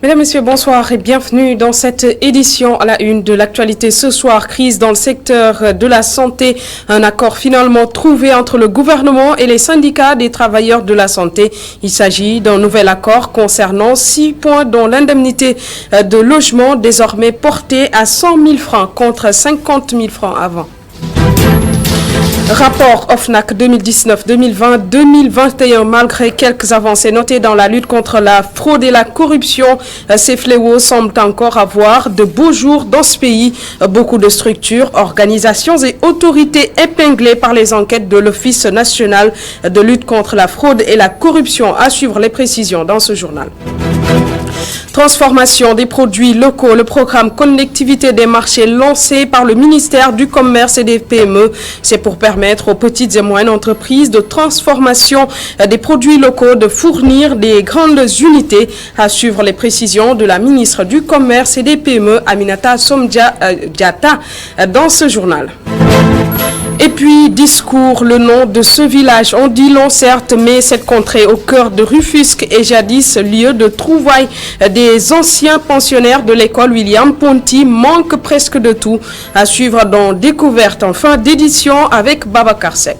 Mesdames, Messieurs, bonsoir et bienvenue dans cette édition à la une de l'actualité. Ce soir, crise dans le secteur de la santé. Un accord finalement trouvé entre le gouvernement et les syndicats des travailleurs de la santé. Il s'agit d'un nouvel accord concernant 6 points dont l'indemnité de logement désormais portée à 100 000 francs contre 50 000 francs avant. Rapport OFNAC 2019-2020-2021, malgré quelques avancées notées dans la lutte contre la fraude et la corruption, ces fléaux semblent encore avoir de beaux jours dans ce pays. Beaucoup de structures, organisations et autorités épinglées par les enquêtes de l'Office national de lutte contre la fraude et la corruption. À suivre les précisions dans ce journal. Transformation des produits locaux, le programme Connectivité des marchés lancé par le ministère du Commerce et des PME. C'est pour permettre aux petites et moyennes entreprises de transformation des produits locaux de fournir des grandes unités. À suivre les précisions de la ministre du Commerce et des PME, Aminata Somdiata, dans ce journal. Et puis, discours, le nom de ce village. On dit long certes, mais cette contrée au cœur de Rufisque est jadis lieu de trouvailles des anciens pensionnaires de l'école William Ponty manque presque de tout. À suivre dans Découverte en fin d'édition avec Babacar Seck.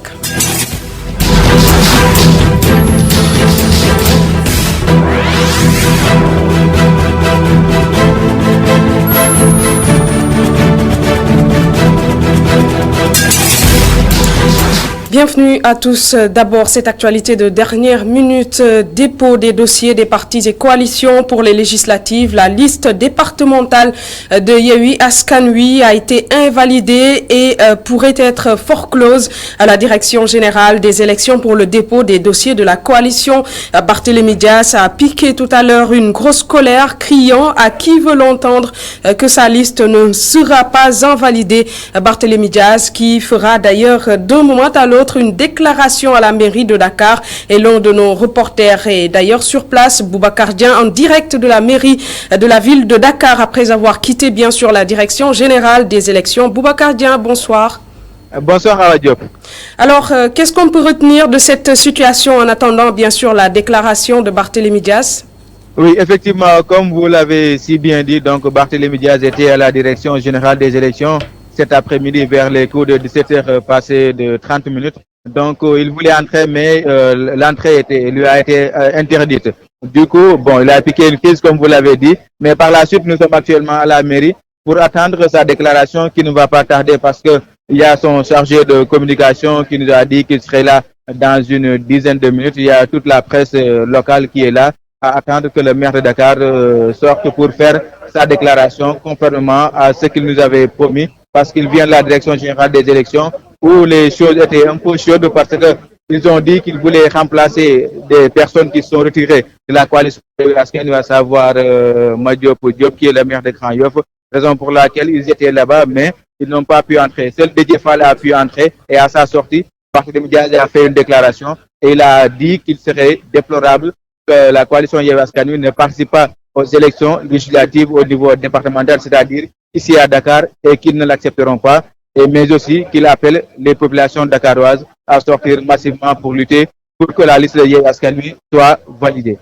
Bienvenue à tous. D'abord, cette actualité de dernière minute, dépôt des dossiers des partis et coalitions pour les législatives. La liste départementale de Yewwi Askan Wi a été invalidée et pourrait être forclose à la direction générale des élections pour le dépôt des dossiers de la coalition. Barthélémy Dias a piqué tout à l'heure une grosse colère, criant à qui veut l'entendre que sa liste ne sera pas invalidée. Barthélémy Dias qui fera d'ailleurs d'un moment à l'autre une déclaration à la mairie de Dakar, et l'un de nos reporters est d'ailleurs sur place, Boubacar Dieng, en direct de la mairie de la ville de Dakar après avoir quitté bien sûr la direction générale des élections. Boubacar Dieng, bonsoir. Bonsoir Awa Diop. Alors, qu'est-ce qu'on peut retenir de cette situation en attendant bien sûr la déclaration de Barthélémy Dias? Oui, effectivement, comme vous l'avez si bien dit, donc Barthélémy Dias était à la direction générale des élections cet après-midi vers les coups de 17h passées de 30 minutes. Donc, il voulait entrer, mais l'entrée lui a été interdite. Du coup, bon, il a piqué une crise, comme vous l'avez dit, mais par la suite, nous sommes actuellement à la mairie pour attendre sa déclaration qui ne va pas tarder parce que il y a son chargé de communication qui nous a dit qu'il serait là dans une dizaine de minutes. Il y a toute la presse locale qui est là à attendre que le maire de Dakar sorte pour faire sa déclaration conformément à ce qu'il nous avait promis, parce qu'il vient de la direction générale des élections où les choses étaient un peu chaudes parce qu'ils ont dit qu'ils voulaient remplacer des personnes qui sont retirées de la coalition Askan Wi, à savoir Madiop Diop qui est le maire de Grand Yoff, raison pour laquelle ils étaient là-bas mais ils n'ont pas pu entrer. Seul Déthié Fall a pu entrer et à sa sortie, Barthélémy Dias a fait une déclaration et il a dit qu'il serait déplorable que la coalition Yewwi Askan Wi ne participe pas aux élections législatives au niveau départemental, c'est-à-dire ici à Dakar, et qu'ils ne l'accepteront pas, mais aussi qu'il appelle les populations dakaroises à sortir massivement pour lutter pour que la liste de Yewwi Askan Wi soit validée.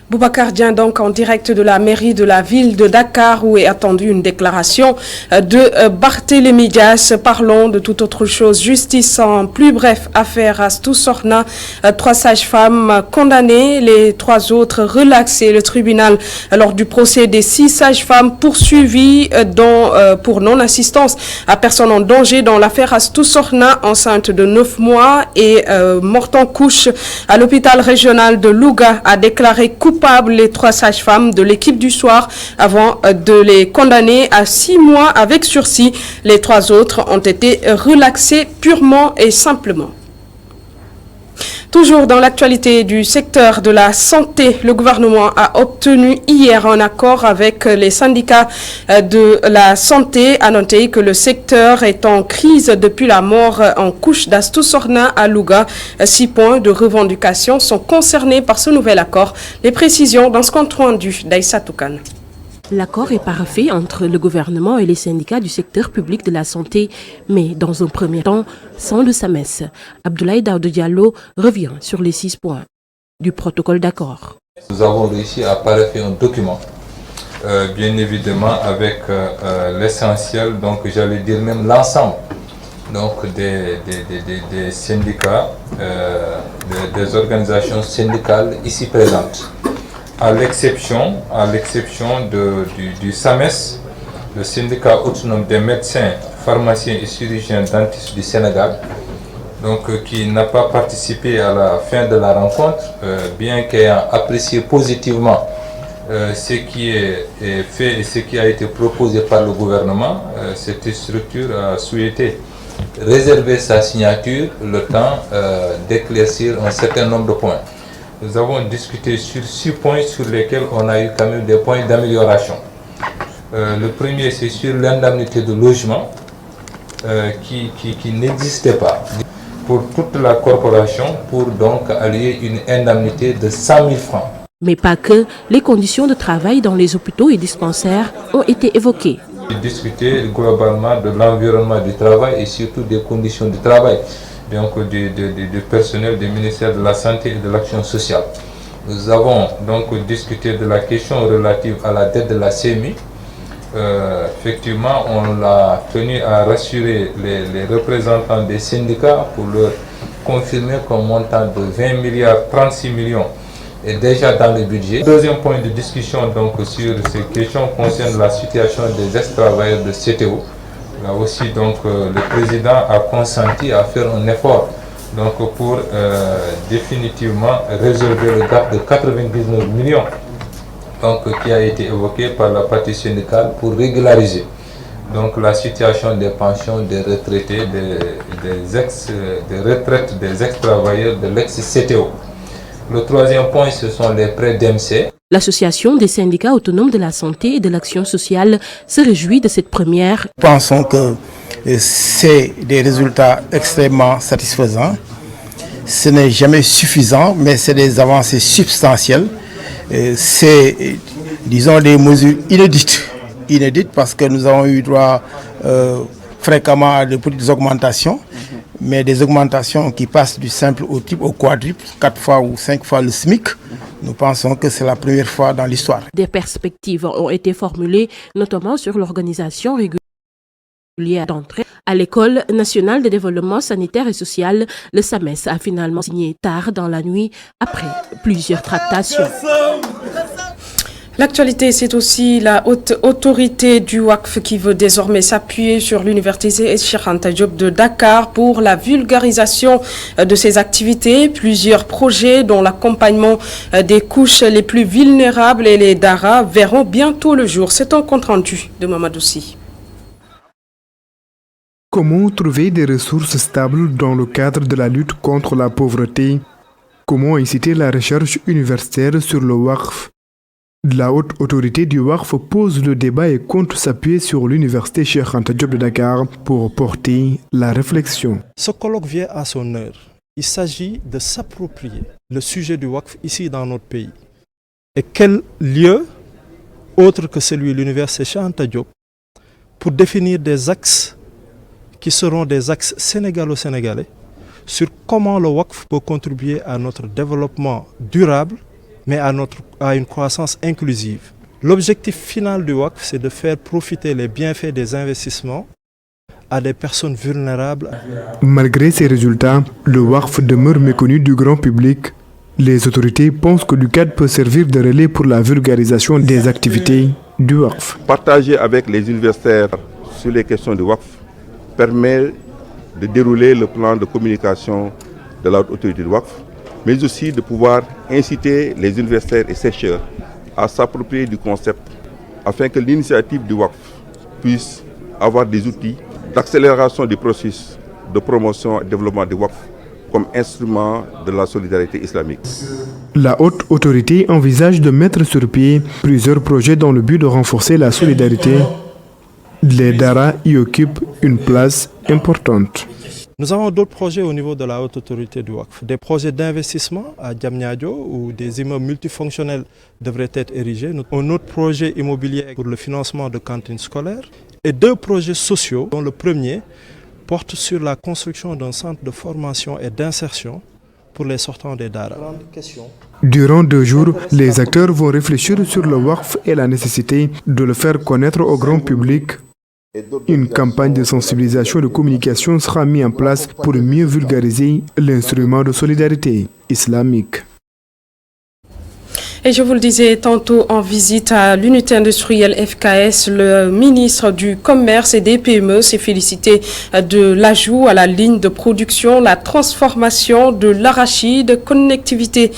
Boubacar Dieng, donc en direct de la mairie de la ville de Dakar où est attendue une déclaration de Barthélémy Dias. Parlons de toute autre chose. Justice en plus bref, affaire Astou Sorna. 3 sages-femmes condamnées, les 3 autres relaxées. Le tribunal, lors du procès des 6 sages-femmes poursuivies pour non-assistance à personne en danger dans l'affaire Astou Sorna, enceinte de 9 mois et morte en couche à l'hôpital régional de Louga, a déclaré coupable les 3 sages-femmes de l'équipe du soir avant de les condamner à 6 mois avec sursis. Les 3 autres ont été relaxés purement et simplement. Toujours dans l'actualité du secteur de la santé, le gouvernement a obtenu hier un accord avec les syndicats de la santé. À noter que le secteur est en crise depuis la mort en couche d'Astou Sorna à Louga. 6 points de revendication sont concernés par ce nouvel accord. Les précisions dans ce compte rendu d'Aïssa Toukane. L'accord est parfait entre le gouvernement et les syndicats du secteur public de la santé, mais dans un premier temps, sans le SAMES. Abdoulaye Daouda Diallo revient sur les 6 points du protocole d'accord. Nous avons réussi à paraffer un document, bien évidemment avec l'essentiel, donc j'allais dire même l'ensemble donc des syndicats, des organisations syndicales ici présentes, à l'exception du SAMES, le syndicat autonome des médecins, pharmaciens et chirurgiens dentistes du Sénégal, donc qui n'a pas participé à la fin de la rencontre, bien qu'ayant apprécié positivement ce qui est fait et ce qui a été proposé par le gouvernement. Cette structure a souhaité réserver sa signature le temps d'éclaircir un certain nombre de points. Nous avons discuté sur 6 points sur lesquels on a eu quand même des points d'amélioration. Le premier, c'est sur l'indemnité de logement qui n'existait pas pour toute la corporation, pour donc allier une indemnité de 100 000 francs. Mais pas que, les conditions de travail dans les hôpitaux et dispensaires ont été évoquées. Discuter globalement de l'environnement du travail et surtout des conditions de travail, donc du personnel du ministère de la Santé et de l'Action sociale. Nous avons donc discuté de la question relative à la dette de la CMI. Effectivement, on l'a tenu à rassurer les représentants des syndicats pour leur confirmer qu'un montant de 20 milliards 36 millions est déjà dans le budget. Deuxième point de discussion donc sur ces questions concerne la situation des ex-travailleurs de CTO. Là aussi donc le président a consenti à faire un effort donc pour définitivement résolver le gap de 99 millions. Donc, qui a été évoqué par la partie syndicale pour régulariser donc la situation des pensions des retraités, des retraites des ex-travailleurs de l'ex-CTO. Le troisième point, ce sont les prêts d'MC. L'Association des syndicats autonomes de la santé et de l'action sociale se réjouit de cette première. Nous pensons que c'est des résultats extrêmement satisfaisants. Ce n'est jamais suffisant, mais c'est des avancées substantielles. C'est, disons, des mesures inédites parce que nous avons eu droit fréquemment à de petites augmentations, mais des augmentations qui passent du simple au triple au quadruple, 4 fois ou 5 fois le SMIC. Nous pensons que c'est la première fois dans l'histoire. Des perspectives ont été formulées, notamment sur l'organisation régulière d'entrée. À l'École nationale de développement sanitaire et social, le SAMES a finalement signé tard dans la nuit après plusieurs tractations. L'actualité, c'est aussi la haute autorité du WACF qui veut désormais s'appuyer sur l'université Cheikh Anta Diop de Dakar pour la vulgarisation de ses activités. Plusieurs projets, dont l'accompagnement des couches les plus vulnérables et les DARA, verront bientôt le jour. C'est un compte-rendu de Mamadoussi. Comment trouver des ressources stables dans le cadre de la lutte contre la pauvreté? Comment inciter la recherche universitaire sur le WACF? La haute autorité du WACF pose le débat et compte s'appuyer sur l'université Cheikh Anta Diop de Dakar pour porter la réflexion. Ce colloque vient à son heure. Il s'agit de s'approprier le sujet du WACF ici dans notre pays. Et quel lieu autre que celui de l'université Cheikh Anta Diop pour définir des axes qui seront des axes sénégalo-sénégalais sur comment le WACF peut contribuer à notre développement durable, mais à une croissance inclusive. L'objectif final du WACF, c'est de faire profiter les bienfaits des investissements à des personnes vulnérables. Malgré ces résultats, le WACF demeure méconnu du grand public. Les autorités pensent que l'UCAD peut servir de relais pour la vulgarisation des activités du WACF. Partager avec les universitaires sur les questions du WACF permet de dérouler le plan de communication de la haute autorité du WACF, mais aussi de pouvoir inciter les universitaires et chercheurs à s'approprier du concept afin que l'initiative du WACF puisse avoir des outils d'accélération du processus de promotion et de développement du WACF comme instrument de la solidarité islamique. La haute autorité envisage de mettre sur pied plusieurs projets dans le but de renforcer la solidarité. Les DARA y occupent une place importante. Nous avons d'autres projets au niveau de la haute autorité du WACF. Des projets d'investissement à Diamniadio où des immeubles multifonctionnels devraient être érigés. Un autre projet immobilier pour le financement de cantines scolaires. Et 2 projets sociaux, dont le premier porte sur la construction d'un centre de formation et d'insertion pour les sortants des Dara. Durant 2 jours, les acteurs vont réfléchir sur le Waqf et la nécessité de le faire connaître au grand public. Une campagne de sensibilisation et de communication sera mise en place pour mieux vulgariser l'instrument de solidarité islamique. Et je vous le disais tantôt en visite à l'unité industrielle FKS, le ministre du Commerce et des PME s'est félicité de l'ajout à la ligne de production, la transformation de l'arachide, connectivité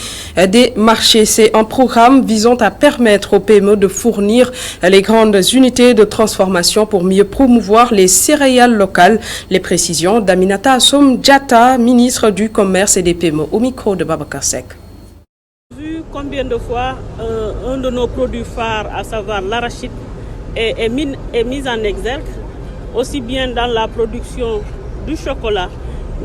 des marchés. C'est un programme visant à permettre aux PME de fournir les grandes unités de transformation pour mieux promouvoir les céréales locales. Les précisions d'Aminata Assom Diatta, ministre du Commerce et des PME, au micro de Babacar Seck. Combien de fois un de nos produits phares, à savoir l'arachide, est mis en exergue, aussi bien dans la production du chocolat,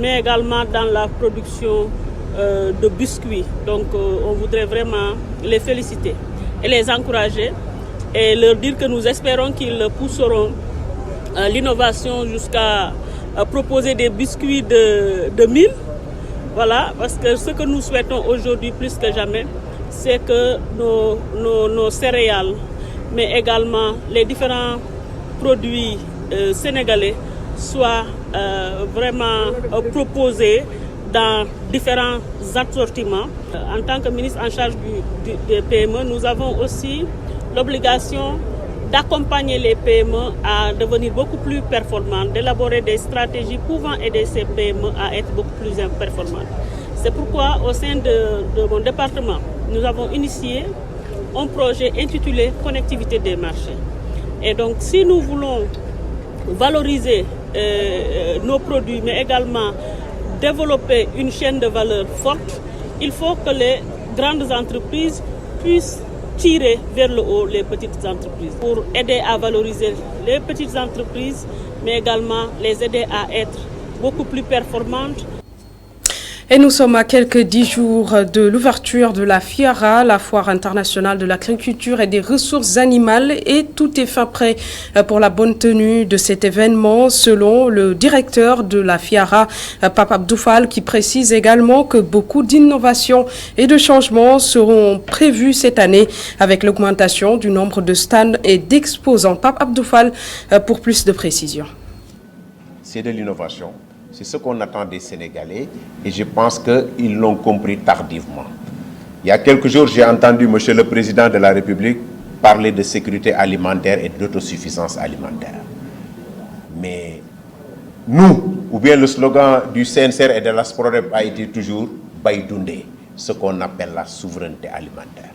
mais également dans la production de biscuits. Donc on voudrait vraiment les féliciter et les encourager et leur dire que nous espérons qu'ils pousseront l'innovation jusqu'à proposer des biscuits de mil. Voilà, parce que ce que nous souhaitons aujourd'hui plus que jamais, c'est que nos céréales, mais également les différents produits sénégalais soient vraiment proposés dans différents assortiments. En tant que ministre en charge des PME, nous avons aussi l'obligation d'accompagner les PME à devenir beaucoup plus performantes, d'élaborer des stratégies pouvant aider ces PME à être beaucoup plus performantes. C'est pourquoi, au sein de mon département, nous avons initié un projet intitulé « Connectivité des marchés ». Et donc, si nous voulons valoriser nos produits, mais également développer une chaîne de valeur forte, il faut que les grandes entreprises puissent tirer vers le haut les petites entreprises pour aider à valoriser les petites entreprises, mais également les aider à être beaucoup plus performantes. Et nous sommes à quelques 10 jours de l'ouverture de la FIARA, la Foire internationale de l'agriculture et des ressources animales, et tout est fin prêt pour la bonne tenue de cet événement, selon le directeur de la FIARA, Pape Abdou Fall, qui précise également que beaucoup d'innovations et de changements seront prévus cette année avec l'augmentation du nombre de stands et d'exposants. Pape Abdou Fall pour plus de précisions. C'est de l'innovation. C'est ce qu'on attend des Sénégalais et je pense qu'ils l'ont compris tardivement. Il y a quelques jours, j'ai entendu M. le Président de la République parler de sécurité alimentaire et d'autosuffisance alimentaire. Mais nous, ou bien le slogan du CNCR et de la SPRODEP a été toujours « Baïdoundé », ce qu'on appelle la souveraineté alimentaire.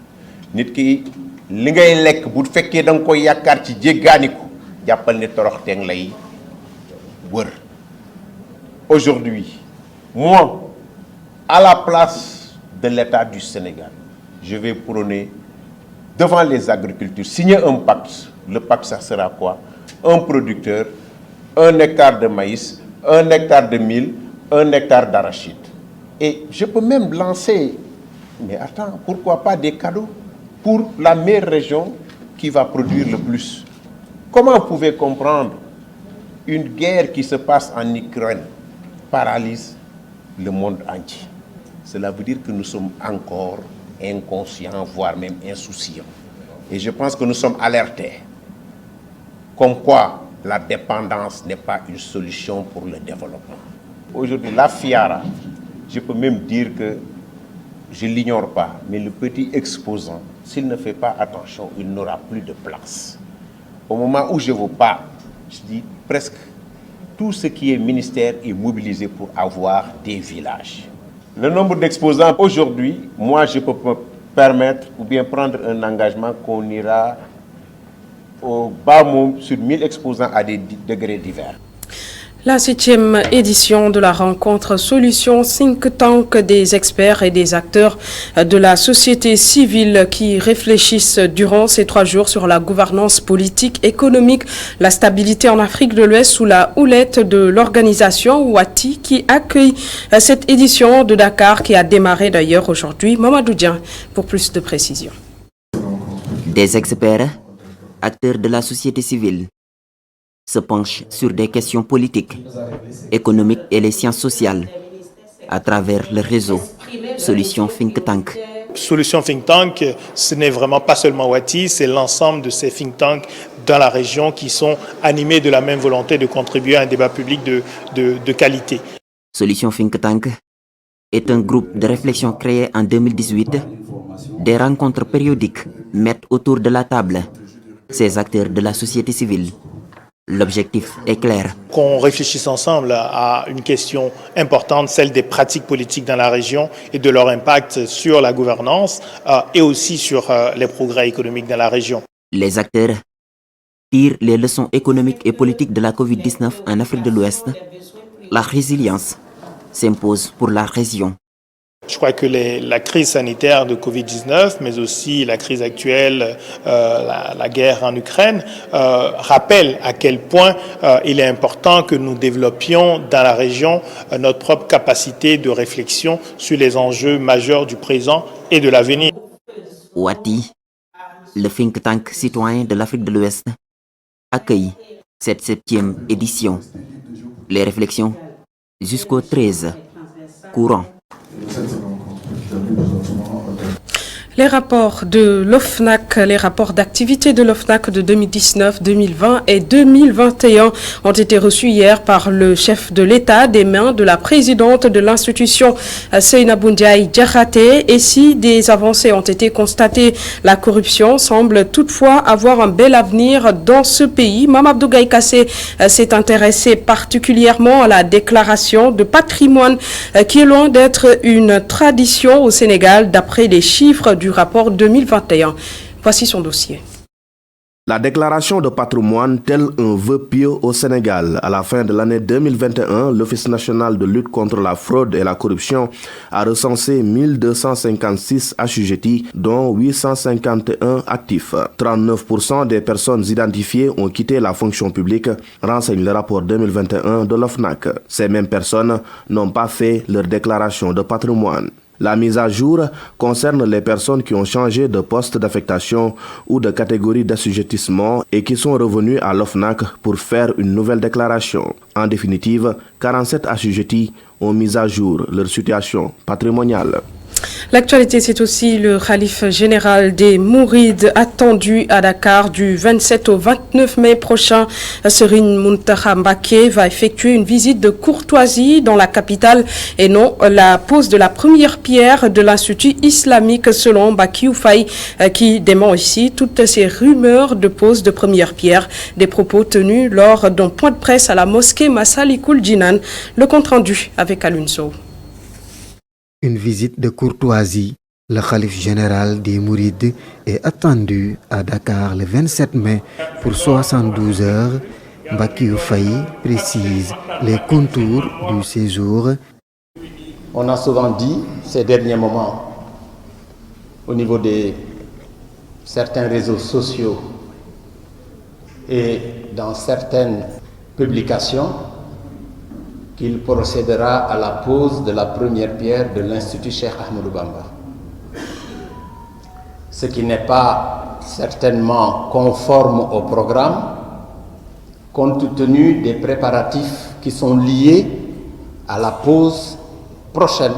Nit ki li ngay lekk bu fekkee da nga koy yaakaar ci jéggaani ko jàppal ne toroxteeng lay wër. Aujourd'hui, moi, à la place de l'État du Sénégal, je vais prôner devant les agriculteurs, signer un pacte. Le pacte, ça sera quoi? Un producteur, 1 hectare de maïs, 1 hectare de mil, 1 hectare d'arachide. Et je peux même lancer, mais attends, pourquoi pas des cadeaux pour la meilleure région qui va produire le plus? Comment vous pouvez comprendre une guerre qui se passe en Ukraine paralyse le monde entier? Cela veut dire que nous sommes encore inconscients, voire même insouciants. Et je pense que nous sommes alertés. Comme quoi, la dépendance n'est pas une solution pour le développement. Aujourd'hui, la FIARA, je peux même dire que je ne l'ignore pas, mais le petit exposant, s'il ne fait pas attention, il n'aura plus de place. Au moment où je vous parle, je dis presque tout ce qui est ministère est mobilisé pour avoir des villages. Le nombre d'exposants aujourd'hui, moi je peux me permettre ou bien prendre un engagement qu'on ira au bas mot sur 1000 exposants à des degrés divers. La 7e édition de la rencontre Solutions Think Tank des experts et des acteurs de la société civile qui réfléchissent durant ces 3 jours sur la gouvernance politique, économique, la stabilité en Afrique de l'Ouest sous la houlette de l'organisation Ouati qui accueille cette édition de Dakar qui a démarré d'ailleurs aujourd'hui. Mamadou Dian pour plus de précisions. Des experts, acteurs de la société civile, se penche sur des questions politiques, économiques et les sciences sociales à travers le réseau Solution Think Tank. Solution Think Tank, ce n'est vraiment pas seulement Wati, c'est l'ensemble de ces think tanks dans la région qui sont animés de la même volonté de contribuer à un débat public de qualité. Solution Think Tank est un groupe de réflexion créé en 2018. Des rencontres périodiques mettent autour de la table ces acteurs de la société civile. L'objectif est clair. Qu'on réfléchisse ensemble à une question importante, celle des pratiques politiques dans la région et de leur impact sur la gouvernance et aussi sur les progrès économiques dans la région. Les acteurs tirent les leçons économiques et politiques de la Covid-19 en Afrique de l'Ouest. La résilience s'impose pour la région. Je crois que la crise sanitaire de Covid-19, mais aussi la crise actuelle, la guerre en Ukraine, rappellent à quel point il est important que nous développions dans la région notre propre capacité de réflexion sur les enjeux majeurs du présent et de l'avenir. Wati, le think tank citoyen de l'Afrique de l'Ouest, accueille cette 7e édition. Les réflexions jusqu'au 13 courant. Les rapports de l'OFNAC, les rapports d'activité de l'OFNAC de 2019, 2020 et 2021 ont été reçus hier par le chef de l'État des mains de la présidente de l'institution Seynabou Ndiaye Diakhaté. Et si des avancées ont été constatées, la corruption semble toutefois avoir un bel avenir dans ce pays. Mame Abdou Gaye Kassé s'est intéressé particulièrement à la déclaration de patrimoine qui est loin d'être une tradition au Sénégal d'après les chiffres du rapport 2021. Voici son dossier. La déclaration de patrimoine, tel un vœu pieux au Sénégal. À la fin de l'année 2021, l'Office national de lutte contre la fraude et la corruption a recensé 1256 assujettis, dont 851 actifs. 39% des personnes identifiées ont quitté la fonction publique, renseigne le rapport 2021 de l'OFNAC. Ces mêmes personnes n'ont pas fait leur déclaration de patrimoine. La mise à jour concerne les personnes qui ont changé de poste d'affectation ou de catégorie d'assujettissement et qui sont revenues à l'OFNAC pour faire une nouvelle déclaration. En définitive, 47 assujettis ont mis à jour leur situation patrimoniale. L'actualité, c'est aussi le khalife général des Mourides attendu à Dakar du 27 au 29 mai prochain. Serigne Mountakha Mbacké va effectuer une visite de courtoisie dans la capitale et non la pose de la première pierre de l'Institut islamique selon Mbacké Faye qui dément ici toutes ces rumeurs de pose de première pierre. Des propos tenus lors d'un point de presse à la mosquée Massalikul Jinan. Le compte-rendu avec Alioune Sow. Une visite de courtoisie. Le khalife général des Mourides est attendu à Dakar le 27 mai pour 72 heures. Mbacké Faye précise les contours du séjour. On a souvent dit ces derniers moments au niveau de certains réseaux sociaux et dans certaines publications qu'il procédera à la pose de la première pierre de l'Institut Cheikh Ahmadou Bamba. Ce qui n'est pas certainement conforme au programme, compte tenu des préparatifs qui sont liés à la pose prochaine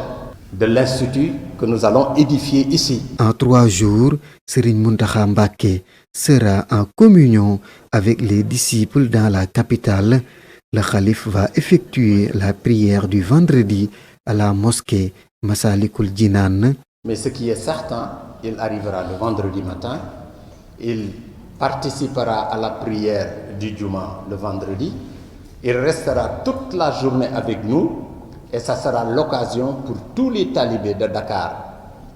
de l'Institut que nous allons édifier ici. En 3 jours, Serigne Mountakha Mbacké sera en communion avec les disciples dans la capitale. Le khalife va effectuer la prière du vendredi à la mosquée Massalikul Jinan. Mais ce qui est certain, il arrivera le vendredi matin, il participera à la prière du Juma le vendredi, il restera toute la journée avec nous et ça sera l'occasion pour tous les talibés de Dakar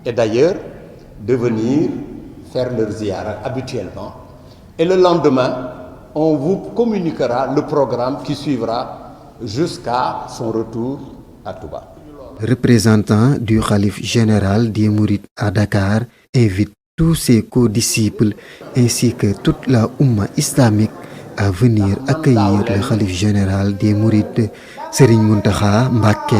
et d'ailleurs de venir faire leur ziyara habituellement. Et le lendemain, on vous communiquera le programme qui suivra jusqu'à son retour à Touba. Représentant du khalife général des Mourides à Dakar invite tous ses co-disciples ainsi que toute la Oumma islamique à venir accueillir le khalife général des Mourides, Serigne Mountakha Mbacké.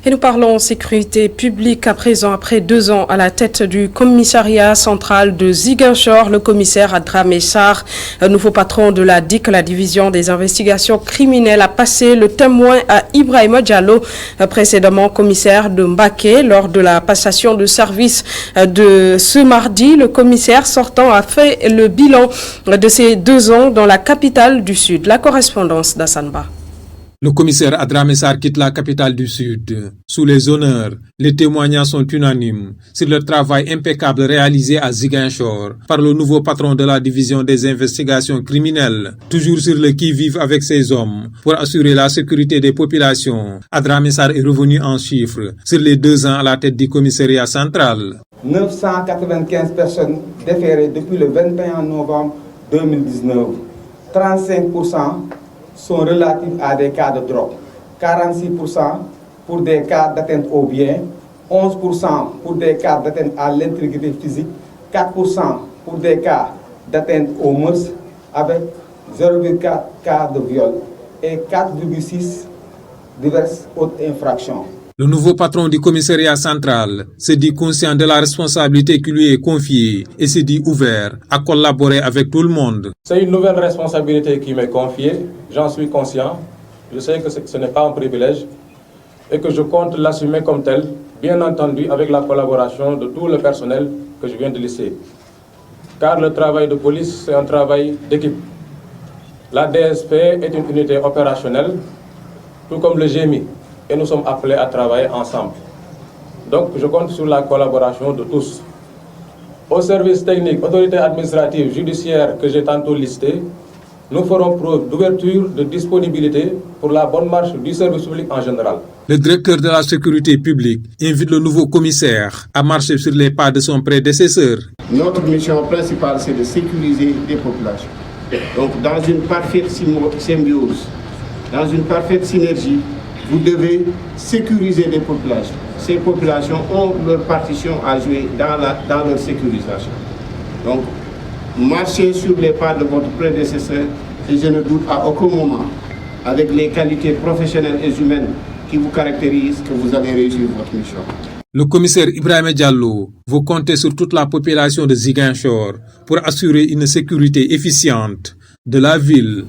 Et nous parlons sécurité publique à présent. Après 2 ans à la tête du commissariat central de Ziguinchor, le commissaire Adramé Sarr, nouveau patron de la DIC, la division des investigations criminelles, a passé le témoin à Ibrahima Diallo, précédemment commissaire de Mbaké. Lors de la passation de service de ce mardi, le commissaire sortant a fait le bilan de ces 2 ans dans la capitale du Sud. La correspondance d'Assanba. Le commissaire Adramé Sarr quitte la capitale du Sud. Sous les honneurs, les témoignages sont unanimes sur le travail impeccable réalisé à Ziguinchor par le nouveau patron de la division des investigations criminelles, toujours sur le qui-vive avec ses hommes pour assurer la sécurité des populations. Adramé Sarr est revenu en chiffres sur les 2 ans à la tête du commissariat central. 995 personnes déférées depuis le 21 novembre 2019. 35% sont relatifs à des cas de drogue, 46% pour des cas d'atteinte aux biens, 11% pour des cas d'atteinte à l'intégrité physique, 4% pour des cas d'atteinte aux mœurs, avec 0,4 cas de viol et 4,6 diverses autres infractions. Le nouveau patron du commissariat central se dit conscient de la responsabilité qui lui est confiée et se dit ouvert à collaborer avec tout le monde. C'est une nouvelle responsabilité qui m'est confiée, j'en suis conscient. Je sais que ce n'est pas un privilège et que je compte l'assumer comme tel, bien entendu avec la collaboration de tout le personnel que je viens de lister. Car le travail de police, c'est un travail d'équipe. La DSP est une unité opérationnelle, tout comme le GMI. Et nous sommes appelés à travailler ensemble. Donc je compte sur la collaboration de tous. Au service technique, autorité administrative, judiciaire que j'ai tantôt listé, nous ferons preuve d'ouverture, de disponibilité pour la bonne marche du service public en général. Le directeur de la sécurité publique invite le nouveau commissaire à marcher sur les pas de son prédécesseur. Notre mission principale, c'est de sécuriser les populations. Donc dans une parfaite symbiose, dans une parfaite synergie, vous devez sécuriser les populations. Ces populations ont leur partition à jouer dans leur sécurisation. Donc, marchez sur les pas de votre prédécesseur et je ne doute à aucun moment, avec les qualités professionnelles et humaines qui vous caractérisent, que vous allez réussir votre mission. Le commissaire Ibrahima Diallo veut compter sur toute la population de Ziguinchor pour assurer une sécurité efficiente de la ville.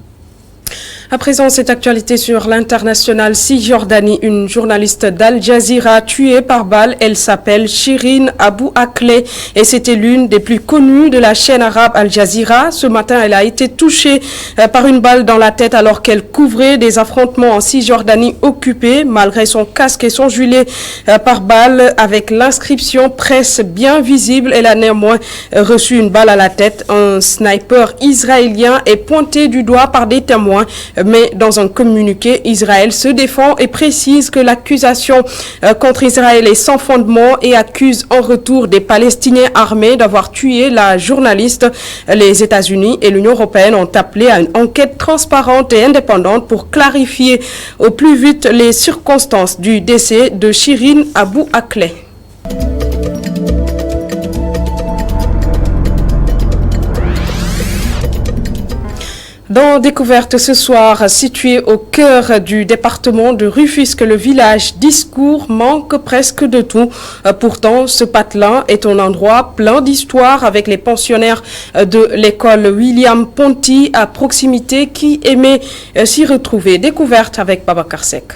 À présent, cette actualité sur l'international Cisjordanie, une journaliste d'Al Jazeera tuée par balle. Elle s'appelle Shirin Abu Akleh et c'était l'une des plus connues de la chaîne arabe Al Jazeera. Ce matin, elle a été touchée par une balle dans la tête alors qu'elle couvrait des affrontements en Cisjordanie occupée. Malgré son casque et son gilet par balle avec l'inscription presse bien visible, elle a néanmoins reçu une balle à la tête. Un sniper israélien est pointé du doigt par des témoins. Mais dans un communiqué, Israël se défend et précise que l'accusation contre Israël est sans fondement et accuse en retour des Palestiniens armés d'avoir tué la journaliste. Les États-Unis et l'Union européenne ont appelé à une enquête transparente et indépendante pour clarifier au plus vite les circonstances du décès de Shirin Abu Akleh. Dans Découverte ce soir, situé au cœur du département de Rufisque, le village Discours manque presque de tout. Pourtant, ce patelin est un endroit plein d'histoires avec les pensionnaires de l'école William Ponty à proximité qui aimaient s'y retrouver. Découverte avec Babacar Seck.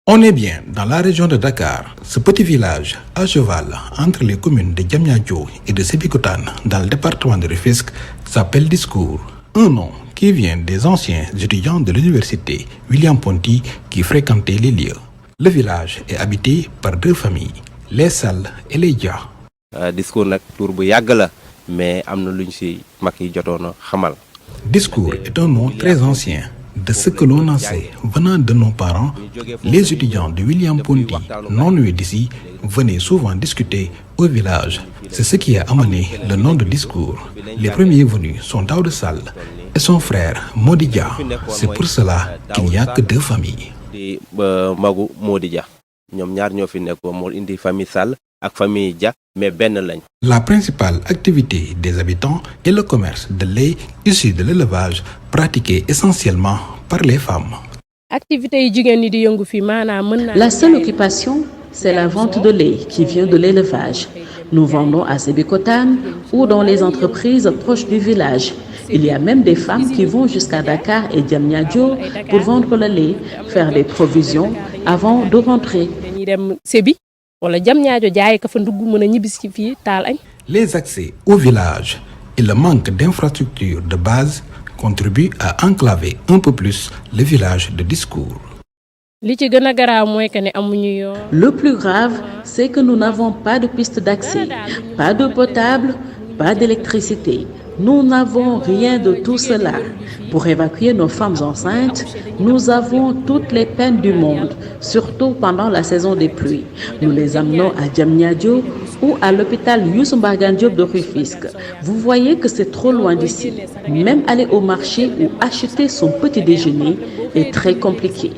On est bien dans la région de Dakar. Ce petit village, à cheval entre les communes de Diamniadio et de Sébikotane, dans le département de Rufisque, s'appelle Discours. Un nom qui vient des anciens étudiants de l'université William Ponty qui fréquentaient les lieux. Le village est habité par 2 familles, les Sall et les Dia. Discours nak tour bu yàgg la mais amna luñ ci mag yi jotoon xamal. Discours est un nom très ancien. De ce que l'on en sait venant de nos parents, les étudiants de William Ponty, non nés d'ici, venaient souvent discuter au village. C'est ce qui a amené le nom de Discours. Les premiers venus sont Daoud Sall et son frère Modidia. C'est pour cela qu'il n'y a que 2 familles. Magu Modidia. Ñom ñaar ñoo fi nekk mo indi famille Sall ak famille Dia mais benn lañ. La principale activité des habitants est le commerce de lait issu de l'élevage pratiqué essentiellement par les femmes. La seule occupation, c'est la vente de lait qui vient de l'élevage. Nous vendons à Sébikotane ou dans les entreprises proches du village. Il y a même des femmes qui vont jusqu'à Dakar et Diamniadio pour vendre le lait, faire des provisions avant de rentrer. Les accès au village et le manque d'infrastructures de base contribuent à enclaver un peu plus le village de discours. Le plus grave, c'est que nous n'avons pas de piste d'accès, pas d'eau potable, pas d'électricité. Nous n'avons rien de tout cela. Pour évacuer nos femmes enceintes, nous avons toutes les peines du monde, surtout pendant la saison des pluies. Nous les amenons à Diamniadio ou à l'hôpital Youssou Mbargane Diop de Rufisque. Vous voyez que c'est trop loin d'ici. Même aller au marché ou acheter son petit déjeuner est très compliqué.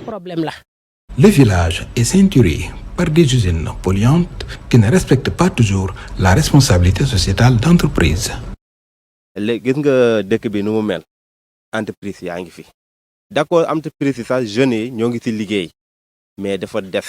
Le village est ceinturé par des usines polluantes qui ne respectent pas toujours la responsabilité sociétale d'entreprise. léegi gis nga dëkk bi nu mu mel entreprise yaa ngi fi d'accord entreprise yi sax jeunes yi ñoo ngi ci liggéey mais dafa des.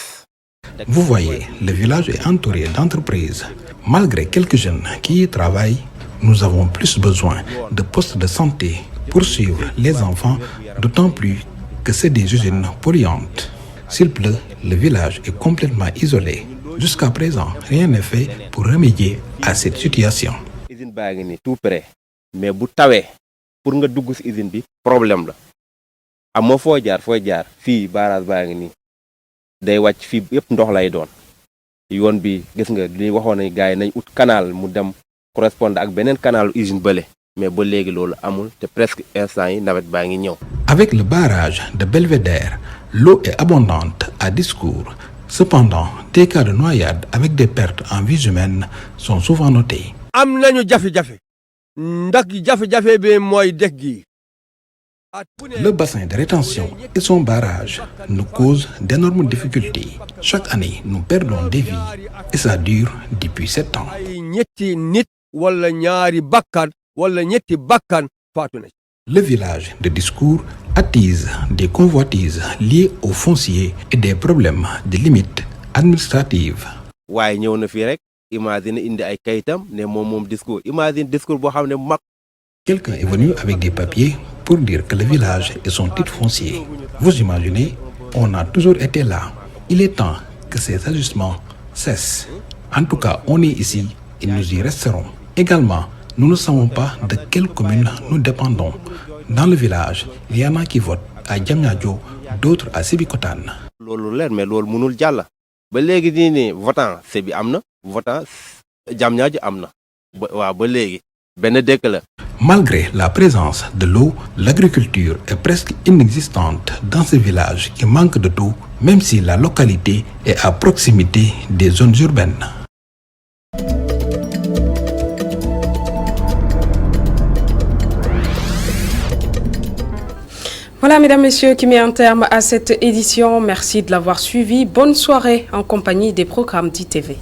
Vous voyez, le village est entouré d'entreprises. Malgré quelques jeunes qui y travaillent, nous avons plus besoin de postes de santé pour suivre les enfants, d'autant plus que c'est des usines polluantes. S'il pleut, le village est complètement isolé. Jusqu'à présent, rien n'est fait pour remédier à cette situation. Usine baa ngi nii tout près mais bu tawee pour nga dugg ci usine bi problème la amoo foo jaar fii barrage baa ngi nii day wàcc fii yëpp ndox lay doon yoon bi gis nga li waxoon nañ gars yi nañ ut canal mu dem correspondre ak beneen canal usine bële mais ba léegi loolu amul te presque instant yi nawet baa ngi ñëw. Avec le barrage de Belvédère, l'eau est abondante à Discours. Cependant, des cas de noyade avec des pertes en vies humaines sont souvent notés. am nañu jafe-jafe ndax jafe-jafe bi mooy dex gi. Le bassin de rétention et son barrage nous causent d'énormes difficultés. Chaque année, nous perdons des vies et ça dure depuis 7 ans. ay ñetti nit wala ñaari bakkan wala ñetti bakkan faatu na. Le village de Discours attise des convoitises liées au foncier et des problèmes de limites administratives. waaye ñëw na fii rek imagine indi ay kayitam ne moom Discours imagine Discours boo xam ne mag. Quelqu'un est venu avec des papiers pour dire que le village est son titre foncier. Vous imaginez, on a toujours été là. Il est temps que ces ajustements cessent. En tout cas, on est ici et nous y resterons. Également, nous ne savons pas de quelle commune nous dépendons. Dans le village, il y en a qui votent à Diamniadio, d'autres à Sébikotane. loolu leer mais loolu mënul jàll ba léegi nii nii votant Sébi am na votant Diamniadio am na waaw ba léegi benn dëkk la. Malgré la présence de l'eau, l'agriculture est presque inexistante dans ce village qui manque de tout, même si la localité est à proximité des zones urbaines. Voilà, mesdames, messieurs, qui met un terme à cette édition. Merci de l'avoir suivi. Bonne soirée en compagnie des programmes d'ITV.